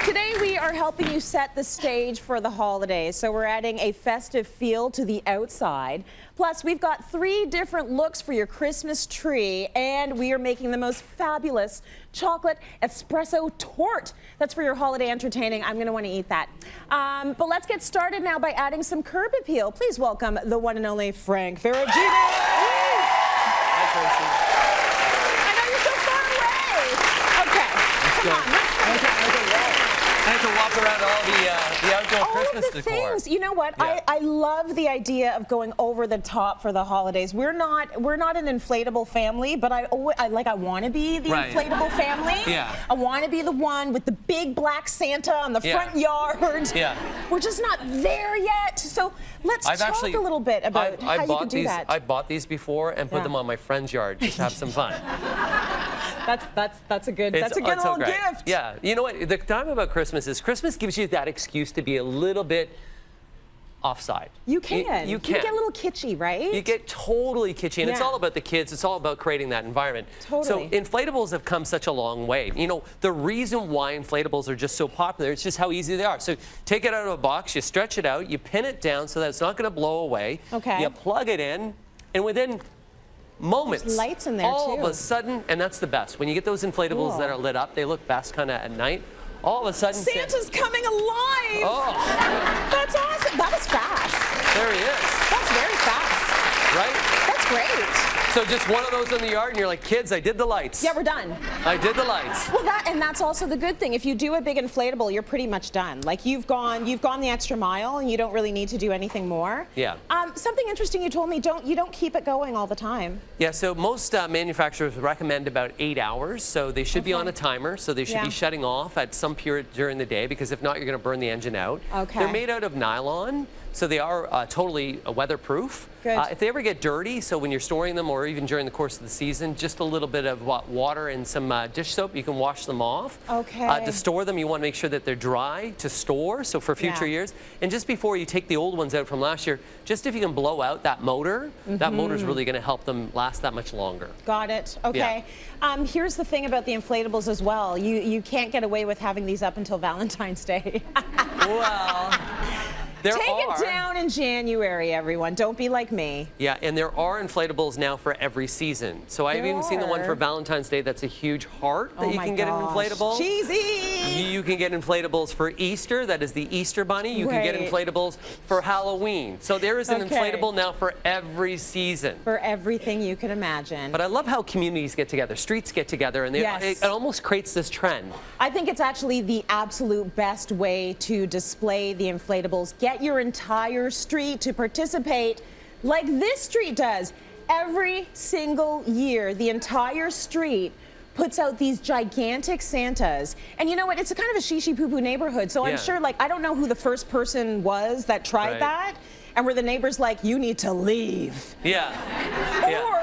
Today we are helping you set the stage for the holidays. So we're adding a festive feel to the outside. Plus, we've got 3 different looks for your Christmas tree, and we are making the most fabulous chocolate espresso torte. That's for your holiday entertaining. I'm going to want to eat that. But let's get started now by adding some curb appeal. Please welcome the one and only Frank Ferragina. Hi, Tracy. I know you're so far away. Okay, come on, let's I had to walk around all the outdoor Christmas of the decor. things. You know what? Yeah. I love the idea of going over the top for the holidays. We're not an inflatable family, but I want to be the Right. inflatable family. Yeah. I want to be the one with the big black Santa on the front yard. Yeah. We're just not there yet. So let's talk a little bit about how you can do that. I bought these before and put Yeah. them on my friend's yard just to have some fun. That's a good little great. gift. Yeah. You know what? The time about Christmas is Christmas gives you that excuse to be a little bit offside. You can. You can. You get a little kitschy, right? You get totally kitschy, and it's Yeah. all about the kids. It's all about creating that environment. Totally. So inflatables have come such a long way. You know, the reason why inflatables are just so popular, it's just how easy they are. So take it out of a box, you stretch it out, you pin it down so that it's not going to blow away. Okay. You plug it in, and within moments, There's lights in there, all too. of a sudden, and that's the best. When you get those inflatables Cool. that are lit up, they look best kind of at night. All of a sudden, Santa's coming alive. Oh, That's awesome. That was fast. there he is, That's very fast. right? That's great. So just one of those in the yard, and you're like, kids, I did the lights. Yeah, we're done. I did the lights. Well, that's also the good thing. If you do a big inflatable, you're pretty much done. Like you've gone the extra mile, and you don't really need to do anything more. Yeah. Something interesting you told me, you don't keep it going all the time. Yeah, so most manufacturers recommend about 8 hours, so they should be on a timer, so they should be shutting off at some period during the day, because if not, you're going to burn the engine out. Okay. They're made out of nylon, so they are totally weatherproof. Good. If they ever get dirty, so when you're storing them or even during the course of the season, just a little bit of water and some dish soap, you can wash them off. Okay. To store them, you want to make sure that they're dry to store, so for future years. And just before you take the old ones out from last year, just if you can blow out that motor, that motor's really going to help them last that much longer. Got it. Okay. Here's the thing about the inflatables as well. You can't get away with having these up until Valentine's Day. Well, Take it down in January, everyone. Don't be like me. Yeah, and there are inflatables now for every season. So I've even seen the one for Valentine's Day that's a huge heart that you can get an inflatable. Cheesy. You can get inflatables for Easter, that is the Easter Bunny. You can get inflatables for Halloween. So there is an inflatable now for every season. For everything you can imagine. But I love how communities get together, streets get together, and it almost creates this trend. I think it's actually the absolute best way to display the inflatables. Get your entire street to participate like this street does. Every single year, the entire street puts out these gigantic Santas. And you know what? It's a kind of a shishi-poo-poo neighborhood. So I'm sure, like, I don't know who the first person was that tried that. And were the neighbors like, you need to leave? Yeah.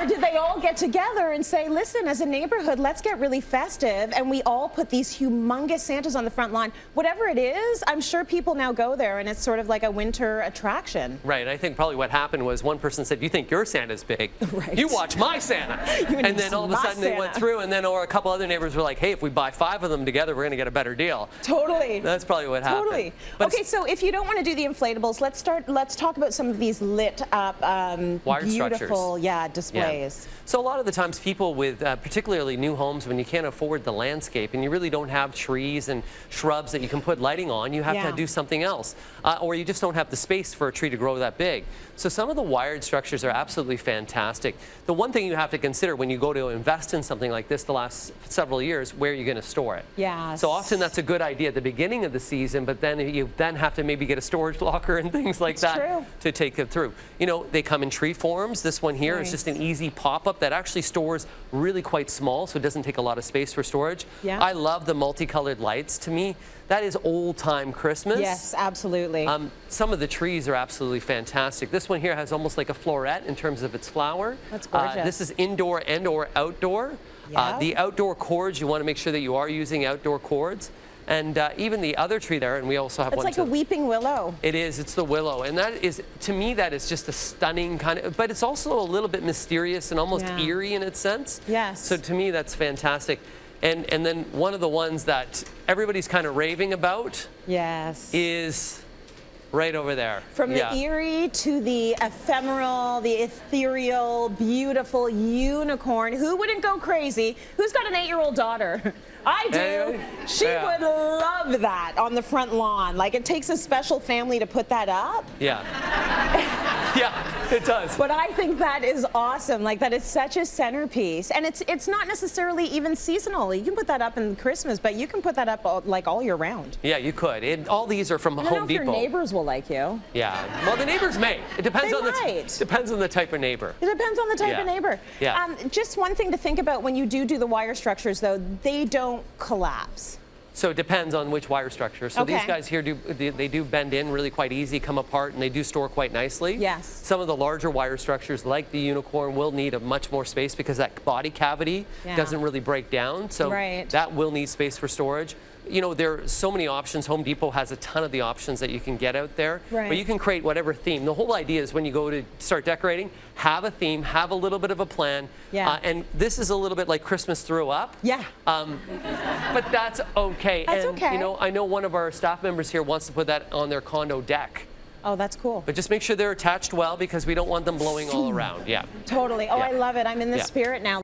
Or did they all get together and say, listen, as a neighborhood, let's get really festive, and we all put these humongous Santas on the front lawn. Whatever it is, I'm sure people now go there, and it's sort of like a winter attraction. Right. I think probably what happened was one person said, you think your Santa's big? Right. You watch my Santa. And then all of a sudden they went through, and then or a couple other neighbors were like, hey, if we buy 5 of them together, we're going to get a better deal. Totally. That's probably what happened. Totally. But okay, so if you don't want to do the inflatables, let's talk about some of these lit up, wired beautiful, structures. Displays. Yeah. So a lot of the times people with particularly new homes, when you can't afford the landscape and you really don't have trees and shrubs that you can put lighting on, you have to do something else. Or you just don't have the space for a tree to grow that big. So some of the wired structures are absolutely fantastic. The one thing you have to consider when you go to invest in something like this the last several years, where are you going to store it? Yes. So often that's a good idea at the beginning of the season, but then you have to maybe get a storage locker and things like that to take it through. You know, they come in tree forms. This one here is just an easy pop-up that actually stores really quite small, so it doesn't take a lot of space for storage. Yeah. I love the multicolored lights. To me, that is old-time Christmas. Yes, absolutely. Some of the trees are absolutely fantastic. This one here has almost like a floret in terms of its flower. That's gorgeous. This is indoor and or outdoor. The outdoor cords, you want to make sure that you are using outdoor cords. And even the other tree there, and we also have one. It's like a weeping willow. It is. It's the willow. And that is, to me, that is just a stunning kind of, but it's also a little bit mysterious and almost eerie in its sense. Yes. So to me, that's fantastic. And then one of the ones that everybody's kind of raving about Yes. is right over there. From the eerie to the ephemeral, the ethereal, beautiful unicorn. Who wouldn't go crazy? Who's got an 8-year-old daughter? I do. Anyway, She would love that on the front lawn. Like, it takes a special family to put that up. Yeah. Yeah, it does. But I think that is awesome. Like, that is such a centerpiece. And it's not necessarily even seasonal. You can put that up in Christmas, but you can put that up all year round. Yeah, you could. All these are from I don't know Home if Depot. your neighbors will like you. Yeah. Well, the neighbors may. It depends They on might. depends on the type of neighbor. It depends on the type of neighbor. Yeah. Just one thing to think about when you do the wire structures, though, they don't collapse. So it depends on which wire structure. So these guys here they do bend in really quite easy, come apart, and they do store quite nicely. Yes. Some of the larger wire structures, like the unicorn, will need a much more space because that body cavity doesn't really break down. So that will need space for storage. You know, there are so many options. Home Depot has a ton of the options that you can get out there. But you can create whatever theme. The whole idea is when you go to start decorating, have a theme, have a little bit of a plan. And this is a little bit like Christmas Throw Up. But that's okay. That's okay. You know, I know one of our staff members here wants to put that on their condo deck. Oh, that's cool. But just make sure they're attached well because we don't want them blowing all around. Yeah. Totally. Oh, I love it. I'm in the spirit now.